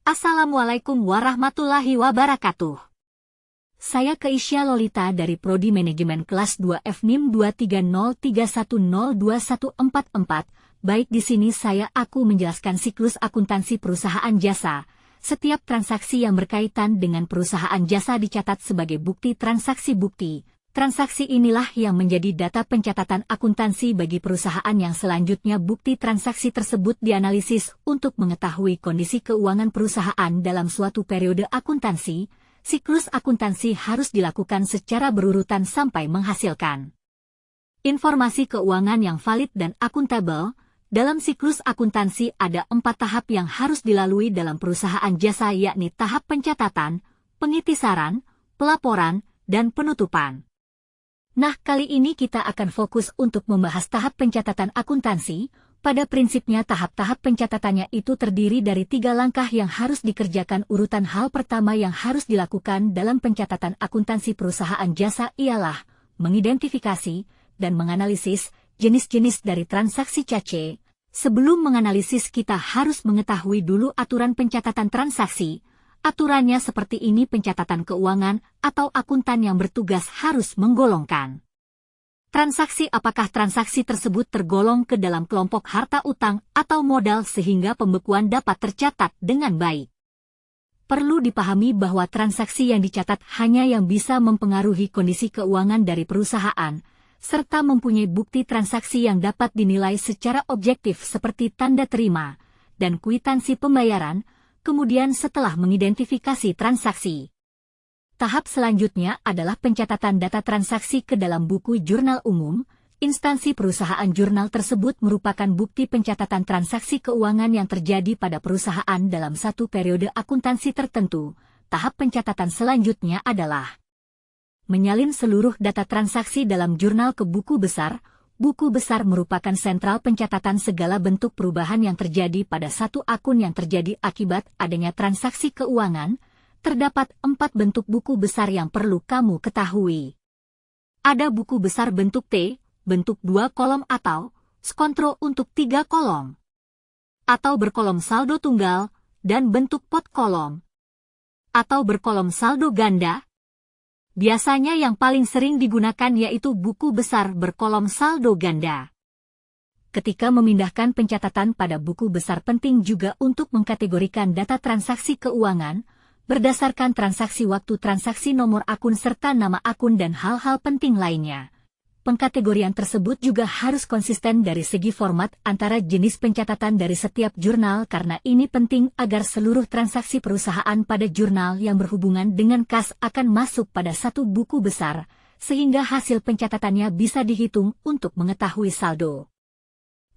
Assalamualaikum warahmatullahi wabarakatuh. Saya Keisha Lolita dari Prodi Manajemen Kelas 2 FNIM 23031021444. Baik, di sini aku menjelaskan siklus akuntansi perusahaan jasa. Setiap transaksi yang berkaitan dengan perusahaan jasa dicatat sebagai bukti transaksi bukti. Transaksi inilah yang menjadi data pencatatan akuntansi bagi perusahaan yang selanjutnya bukti transaksi tersebut dianalisis untuk mengetahui kondisi keuangan perusahaan dalam suatu periode akuntansi. Siklus akuntansi harus dilakukan secara berurutan sampai menghasilkan informasi keuangan yang valid dan akuntabel. Dalam siklus akuntansi ada 4 tahap yang harus dilalui dalam perusahaan jasa, yakni tahap pencatatan, pengitisaran, pelaporan, dan penutupan. Nah, kali ini kita akan fokus untuk membahas tahap pencatatan akuntansi. Pada prinsipnya tahap-tahap pencatatannya itu terdiri dari 3 langkah yang harus dikerjakan. Urutan hal pertama yang harus dilakukan dalam pencatatan akuntansi perusahaan jasa ialah mengidentifikasi dan menganalisis jenis-jenis dari transaksi CAC. Sebelum menganalisis kita harus mengetahui dulu aturan pencatatan transaksi. Aturannya seperti ini: pencatatan keuangan atau akuntan yang bertugas harus menggolongkan transaksi apakah transaksi tersebut tergolong ke dalam kelompok harta utang atau modal sehingga pembekuan dapat tercatat dengan baik. Perlu dipahami bahwa transaksi yang dicatat hanya yang bisa mempengaruhi kondisi keuangan dari perusahaan, serta mempunyai bukti transaksi yang dapat dinilai secara objektif seperti tanda terima dan kwitansi pembayaran. Kemudian setelah mengidentifikasi transaksi, tahap selanjutnya adalah pencatatan data transaksi ke dalam buku jurnal umum. Instansi perusahaan jurnal tersebut merupakan bukti pencatatan transaksi keuangan yang terjadi pada perusahaan dalam satu periode akuntansi tertentu. Tahap pencatatan selanjutnya adalah menyalin seluruh data transaksi dalam jurnal ke buku besar. Buku besar merupakan sentral pencatatan segala bentuk perubahan yang terjadi pada satu akun yang terjadi akibat adanya transaksi keuangan. Terdapat 4 bentuk buku besar yang perlu kamu ketahui. Ada buku besar bentuk T, bentuk 2 kolom atau skontro untuk 3 kolom, atau berkolom saldo tunggal, dan bentuk pot kolom, atau berkolom saldo ganda. Biasanya yang paling sering digunakan yaitu buku besar berkolom saldo ganda. Ketika memindahkan pencatatan pada buku besar, penting juga untuk mengkategorikan data transaksi keuangan berdasarkan transaksi waktu transaksi, nomor akun serta nama akun dan hal-hal penting lainnya. Pengkategorian tersebut juga harus konsisten dari segi format antara jenis pencatatan dari setiap jurnal, karena ini penting agar seluruh transaksi perusahaan pada jurnal yang berhubungan dengan kas akan masuk pada satu buku besar, sehingga hasil pencatatannya bisa dihitung untuk mengetahui saldo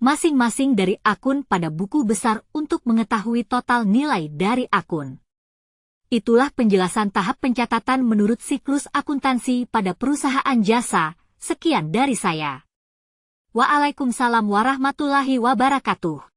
masing-masing dari akun pada buku besar untuk mengetahui total nilai dari akun. Itulah penjelasan tahap pencatatan menurut siklus akuntansi pada perusahaan jasa. Sekian dari saya. Waalaikumsalam warahmatullahi wabarakatuh.